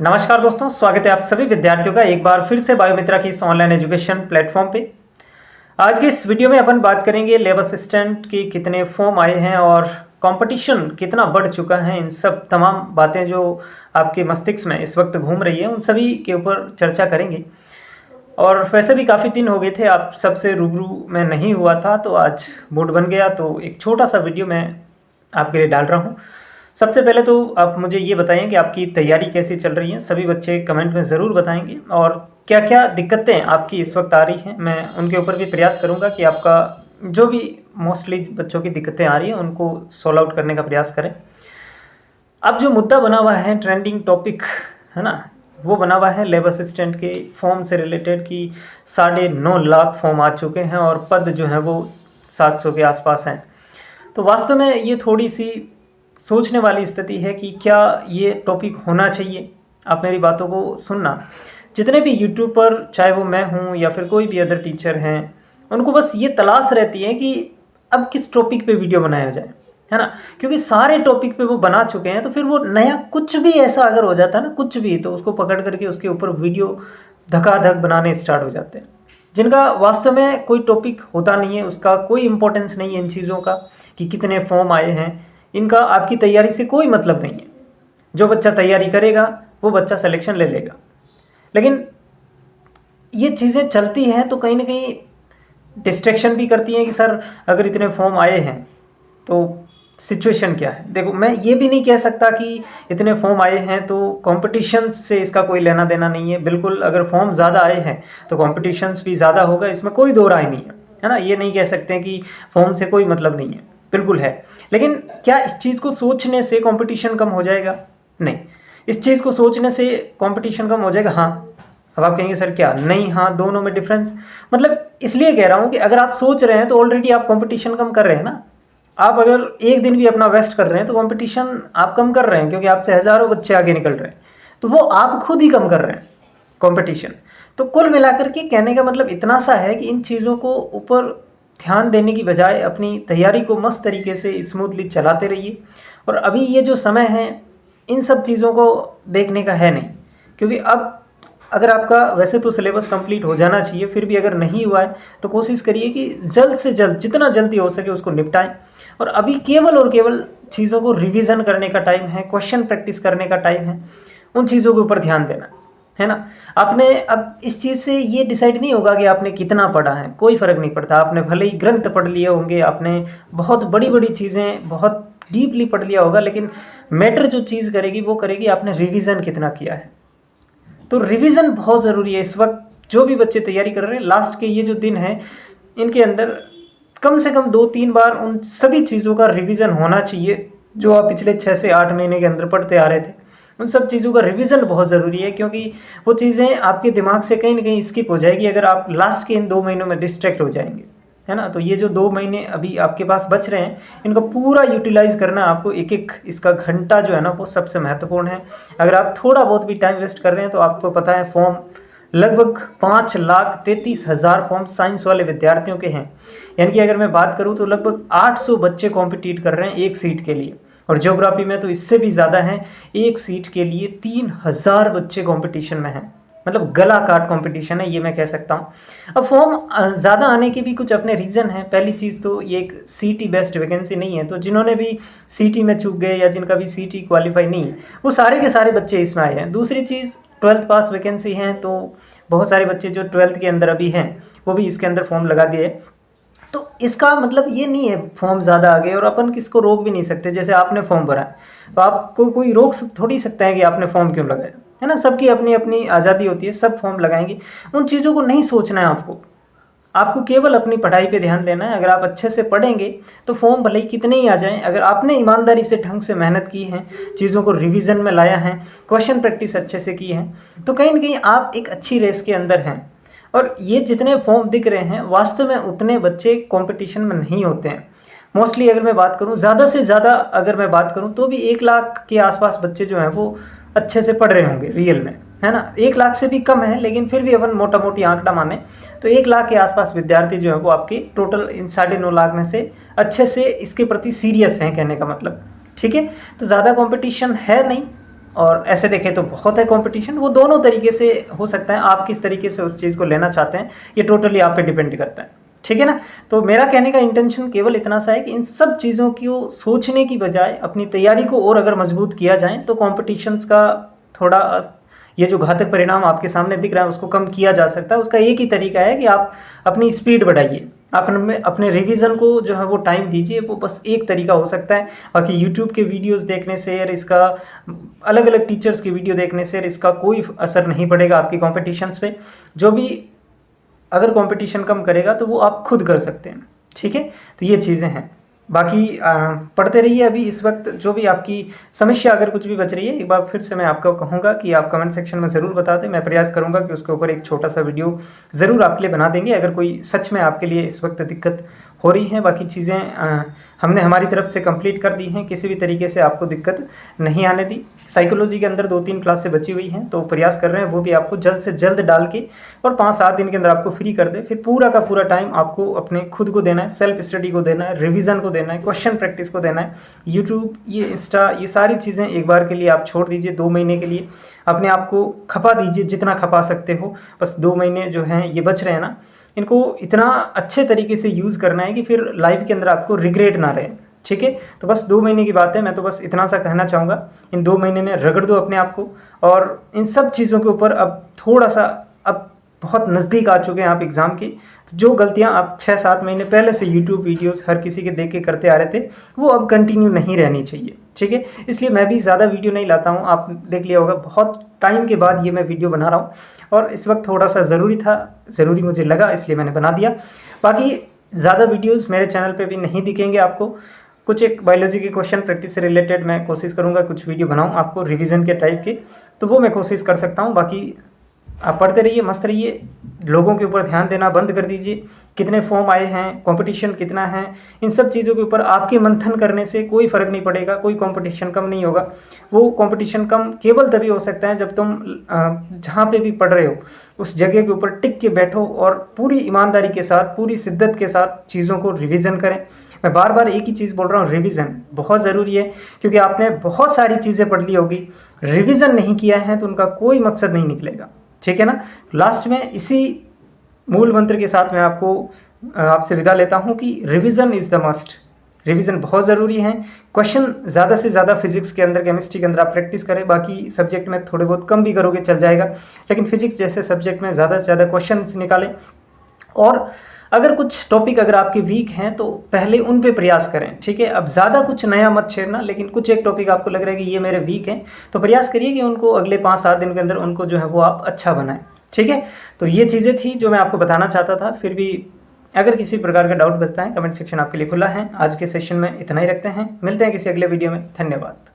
नमस्कार दोस्तों, स्वागत है आप सभी विद्यार्थियों का एक बार फिर से बायोमित्रा की इस ऑनलाइन एजुकेशन प्लेटफॉर्म पे। आज की इस वीडियो में अपन बात करेंगे लैब असिस्टेंट की कितने फॉर्म आए हैं और कंपटीशन कितना बढ़ चुका है। इन सब तमाम बातें जो आपके मस्तिष्क में इस वक्त घूम रही है उन सभी के ऊपर चर्चा करेंगे। और वैसे भी काफ़ी दिन हो गए थे आप सबसे रूबरू में नहीं हुआ था, तो आज मूड बन गया, तो एक छोटा सा वीडियो मैं आपके लिए डाल रहा हूँ। सबसे पहले तो आप मुझे ये बताएं कि आपकी तैयारी कैसी चल रही है। सभी बच्चे कमेंट में ज़रूर बताएंगे और क्या क्या दिक्कतें आपकी इस वक्त आ रही हैं, मैं उनके ऊपर भी प्रयास करूंगा कि आपका जो भी मोस्टली बच्चों की दिक्कतें आ रही हैं उनको सॉल्व आउट करने का प्रयास करें। अब जो मुद्दा बना हुआ है, ट्रेंडिंग टॉपिक है ना, वो बना हुआ है लैब असिस्टेंट के फॉर्म से रिलेटेड कि 9.5 लाख फॉर्म आ चुके हैं और पद जो हैं वो 700 के आसपास हैं। तो वास्तव में ये थोड़ी सी सोचने वाली स्थिति है कि क्या ये टॉपिक होना चाहिए। आप मेरी बातों को सुनना। जितने भी यूट्यूब पर, चाहे वो मैं हूँ या फिर कोई भी अदर टीचर हैं, उनको बस ये तलाश रहती है कि अब किस टॉपिक पे वीडियो बनाया जाए, है ना। क्योंकि सारे टॉपिक पे वो बना चुके हैं, तो फिर वो नया कुछ भी ऐसा अगर हो जाता है ना, कुछ भी, तो उसको पकड़ करके उसके ऊपर वीडियो धकाधक बनाने स्टार्ट हो जाते हैं, जिनका वास्तव में कोई टॉपिक होता नहीं है, उसका कोई इंपॉर्टेंस नहीं है इन चीज़ों का कि कितने फॉर्म आए हैं। इनका आपकी तैयारी से कोई मतलब नहीं है। जो बच्चा तैयारी करेगा वो बच्चा सिलेक्शन ले लेगा। लेकिन ये चीज़ें चलती हैं तो कहीं ना कहीं डिस्ट्रैक्शन भी करती हैं कि सर अगर इतने फॉर्म आए हैं तो सिचुएशन क्या है। देखो, मैं ये भी नहीं कह सकता कि इतने फॉर्म आए हैं तो कॉम्पिटिशन से इसका कोई लेना देना नहीं है। बिल्कुल, अगर फॉर्म ज़्यादा आए हैं तो कॉम्पिटिशन्स भी ज़्यादा होगा, इसमें कोई दो राय नहीं है ना। ये नहीं कह सकते कि फॉर्म से कोई मतलब नहीं है, बिल्कुल है। लेकिन क्या इस चीज़ को सोचने से कंपटीशन कम हो जाएगा? नहीं। इस चीज़ को सोचने से कंपटीशन कम हो जाएगा? हाँ। अब आप कहेंगे सर क्या? नहीं, हाँ, दोनों में डिफरेंस। मतलब इसलिए कह रहा हूँ कि अगर आप सोच रहे हैं तो ऑलरेडी आप कंपटीशन कम कर रहे हैं ना। आप अगर एक दिन भी अपना वेस्ट कर रहे हैं तो कंपटीशन आप कम कर रहे हैं, क्योंकि आपसे हज़ारों बच्चे आगे निकल रहे हैं, तो वो आप खुद ही कम कर रहे हैं कंपटीशन। तो कुल मिलाकर के कहने का मतलब इतना सा है कि इन चीज़ों को ऊपर ध्यान देने की बजाय अपनी तैयारी को मस्त तरीके से स्मूथली चलाते रहिए। और अभी ये जो समय है इन सब चीज़ों को देखने का है नहीं, क्योंकि अब अगर आपका वैसे तो सिलेबस कंप्लीट हो जाना चाहिए, फिर भी अगर नहीं हुआ है तो कोशिश करिए कि जल्द से जल्द जितना जल्दी हो सके उसको निपटाएं। और अभी केवल और केवल चीज़ों को रिवीजन करने का टाइम है, क्वेश्चन प्रैक्टिस करने का टाइम है, उन चीज़ों के ऊपर ध्यान देना है ना। आपने अब इस चीज़ से ये डिसाइड नहीं होगा कि आपने कितना पढ़ा है, कोई फ़र्क नहीं पड़ता। आपने भले ही ग्रंथ पढ़ लिए होंगे, आपने बहुत बड़ी बड़ी चीज़ें बहुत डीपली पढ़ लिया होगा, लेकिन मैटर जो चीज़ करेगी वो करेगी आपने रिवीजन कितना किया है। तो रिवीजन बहुत ज़रूरी है। इस वक्त जो भी बच्चे तैयारी कर रहे हैं, लास्ट के ये जो दिन है इनके अंदर कम से कम 2-3 बार उन सभी चीज़ों का रिवीजन होना चाहिए जो आप पिछले 6 से 8 महीने के अंदर पढ़ते आ रहे थे। उन सब चीज़ों का रिवीजन बहुत ज़रूरी है, क्योंकि वो चीज़ें आपके दिमाग से कहीं ना कहीं स्किप हो जाएगी अगर आप लास्ट के इन 2 महीनों में डिस्ट्रैक्ट हो जाएंगे, है ना। तो ये जो 2 महीने अभी आपके पास बच रहे हैं, इनको पूरा यूटिलाइज करना आपको। एक एक इसका घंटा जो है ना वो सबसे महत्वपूर्ण है। अगर आप थोड़ा बहुत भी टाइम वेस्ट कर रहे हैं तो आपको पता है फॉर्म लगभग 5,33,000 फॉर्म साइंस वाले विद्यार्थियों के हैं। यानी कि अगर मैं बात करूं तो लगभग 800 बच्चे कॉम्पिटिट कर रहे हैं एक सीट के लिए, और ज्योग्राफी में तो इससे भी ज़्यादा हैं। एक सीट के लिए 3,000 बच्चे कंपटीशन में हैं। मतलब गला काट कंपटीशन है, ये मैं कह सकता हूँ। अब फॉर्म ज़्यादा आने के भी कुछ अपने रीज़न हैं। पहली चीज़ तो ये एक सीटी बेस्ड वैकेंसी नहीं है, तो जिन्होंने भी सीटी में चूक गए या जिनका भी सीटी क्वालिफाई नहीं है वो सारे के सारे बच्चे इसमें आए हैं। दूसरी चीज़ 12th पास वैकेंसी हैं, तो बहुत सारे बच्चे जो 12th के अंदर अभी हैं वो भी इसके अंदर फॉर्म लगा दिए। तो इसका मतलब ये नहीं है फॉर्म ज़्यादा आ गए और अपन किसको रोक भी नहीं सकते। जैसे आपने फॉर्म भरा है तो आपको कोई रोक थोड़ी सकता है कि आपने फॉर्म क्यों लगाया, है ना। सबकी अपनी अपनी आज़ादी होती है, सब फॉर्म लगाएंगे। उन चीज़ों को नहीं सोचना है आपको केवल अपनी पढ़ाई पे ध्यान देना है। अगर आप अच्छे से पढ़ेंगे तो फॉर्म भले ही कितने ही आ जाएं, अगर आपने ईमानदारी से ढंग से मेहनत की है, चीज़ों को रिवीजन में लाया है, क्वेश्चन प्रैक्टिस अच्छे से की है, तो कहीं ना कहीं आप एक अच्छी रेस के अंदर हैं। और ये जितने फॉर्म दिख रहे हैं वास्तव में उतने बच्चे कंपटीशन में नहीं होते हैं। मोस्टली अगर मैं बात करूं, ज़्यादा से ज़्यादा अगर मैं बात करूं तो भी 1 लाख के आसपास बच्चे जो हैं वो अच्छे से पढ़ रहे होंगे रियल में, है ना। 1 लाख से भी कम है, लेकिन फिर भी अपन मोटा मोटी आंकड़ा माने तो 1 लाख के आसपास विद्यार्थी जो है वो आपके टोटल इन 9.5 लाख में से अच्छे से इसके प्रति सीरियस हैं, कहने का मतलब। ठीक है, तो ज़्यादा कंपटीशन है नहीं, और ऐसे देखें तो बहुत है कंपटीशन। वो दोनों तरीके से हो सकता है, आप किस तरीके से उस चीज़ को लेना चाहते हैं ये टोटली आप पे डिपेंड करता है, ठीक है ना। तो मेरा कहने का इंटेंशन केवल इतना सा है कि इन सब चीज़ों को सोचने की बजाय अपनी तैयारी को और अगर मजबूत किया जाए तो कॉम्पिटिशन्स का थोड़ा ये जो घातक परिणाम आपके सामने दिख रहा है उसको कम किया जा सकता है। उसका एक ही तरीका है कि आप अपनी स्पीड बढ़ाइए, अपने रिवीजन को जो है वो टाइम दीजिए। वो बस एक तरीका हो सकता है। बाकी यूट्यूब के वीडियोस देखने से और इसका अलग अलग टीचर्स की वीडियो देखने से इसका कोई असर नहीं पड़ेगा आपकी कॉम्पिटिशन्स पे। जो भी अगर कंपटीशन कम करेगा तो वो आप खुद कर सकते हैं, ठीक है। तो ये चीज़ें हैं। बाकी पढ़ते रहिए। अभी इस वक्त जो भी आपकी समस्या अगर कुछ भी बच रही है, एक बार फिर से मैं आपको कहूँगा कि आप कमेंट सेक्शन में ज़रूर बता दें। मैं प्रयास करूँगा कि उसके ऊपर एक छोटा सा वीडियो ज़रूर आपके लिए बना देंगे अगर कोई सच में आपके लिए इस वक्त दिक्कत हो रही है। बाकी चीज़ें हमने हमारी तरफ से कंप्लीट कर दी हैं, किसी भी तरीके से आपको दिक्कत नहीं आने दी। साइकोलॉजी के अंदर 2-3 क्लासें बची हुई हैं, तो प्रयास कर रहे हैं वो भी आपको जल्द से जल्द डाल के और 5-7 दिन के अंदर आपको फ्री कर दे। फिर पूरा का पूरा टाइम आपको अपने खुद को देना है, सेल्फ स्टडी को देना है, रिवीजन को देना है, क्वेश्चन प्रैक्टिस को देना है। यूट्यूब, ये इंस्टा, ये सारी चीज़ें एक बार के लिए आप छोड़ दीजिए। 2 महीने के लिए अपने आप को खपा दीजिए, जितना खपा सकते हो। बस 2 महीने जो हैं ये बच रहे हैं ना, इनको इतना अच्छे तरीके से यूज़ करना है कि फिर लाइफ के अंदर आपको रिग्रेट ना रहे, ठीक है। तो बस 2 महीने की बात है। मैं तो बस इतना सा कहना चाहूँगा, इन 2 महीने में रगड़ दो अपने आप को और इन सब चीज़ों के ऊपर अब थोड़ा सा, अब बहुत नज़दीक आ चुके हैं आप एग्ज़ाम के। तो जो गलतियां आप 6-7 महीने पहले से यूट्यूब वीडियोस हर किसी के देख के करते आ रहे थे वो अब कंटिन्यू नहीं रहनी चाहिए, ठीक है। इसलिए मैं भी ज़्यादा वीडियो नहीं लाता हूँ। आप देख लिया होगा बहुत टाइम के बाद ये मैं वीडियो बना रहा हूँ और इस वक्त थोड़ा सा ज़रूरी मुझे लगा, इसलिए मैंने बना दिया। बाकी ज़्यादा वीडियोज़ मेरे चैनल पर भी नहीं दिखेंगे आपको। कुछ एक बायोलॉजी के क्वेश्चन प्रैक्टिस से रिलेटेड मैं कोशिश करूँगा कुछ वीडियो बनाऊँ आपको रिवीजन के टाइप के, तो वो मैं कोशिश कर सकता हूँ। बाकी आप पढ़ते रहिए, मस्त रहिए, लोगों के ऊपर ध्यान देना बंद कर दीजिए। कितने फॉर्म आए हैं, कंपटीशन कितना है, इन सब चीज़ों के ऊपर आपके मंथन करने से कोई फ़र्क नहीं पड़ेगा। कोई कंपटीशन कम नहीं होगा। वो कंपटीशन कम केवल तभी हो सकता है जब तुम जहाँ पे भी पढ़ रहे हो उस जगह के ऊपर टिक के बैठो और पूरी ईमानदारी के साथ, पूरी शिद्दत के साथ चीज़ों को रिविज़न करें। मैं बार बार एक ही चीज़ बोल रहा हूँ, रिवीजन बहुत ज़रूरी है, क्योंकि आपने बहुत सारी चीज़ें पढ़ ली होगी, रिवीजन नहीं किया है तो उनका कोई मकसद नहीं निकलेगा, ठीक है ना। लास्ट में इसी मूल मंत्र के साथ मैं आपसे विदा लेता हूँ कि revision is the must. Revision बहुत ज़रूरी है। क्वेश्चन ज़्यादा से ज़्यादा फिजिक्स के अंदर, केमिस्ट्री के अंदर आप प्रैक्टिस करें। बाकी सब्जेक्ट में थोड़े बहुत कम भी करोगे चल जाएगा, लेकिन फिजिक्स जैसे सब्जेक्ट में ज़्यादा से ज़्यादा क्वेश्चन निकालें। और अगर कुछ टॉपिक अगर आपके वीक हैं तो पहले उन पे प्रयास करें, ठीक है। अब ज़्यादा कुछ नया मत छेड़ना, लेकिन कुछ एक टॉपिक आपको लग रहा है कि ये मेरे वीक हैं तो प्रयास करिए कि उनको अगले 5-7 दिन के अंदर उनको जो है वो आप अच्छा बनाएं, ठीक है। तो ये चीज़ें थी जो मैं आपको बताना चाहता था। फिर भी अगर किसी प्रकार का डाउट बचता है, कमेंट सेक्शन आपके लिए खुला है। आज के सेशन में इतना ही रखते हैं, मिलते हैं किसी अगले वीडियो में। धन्यवाद।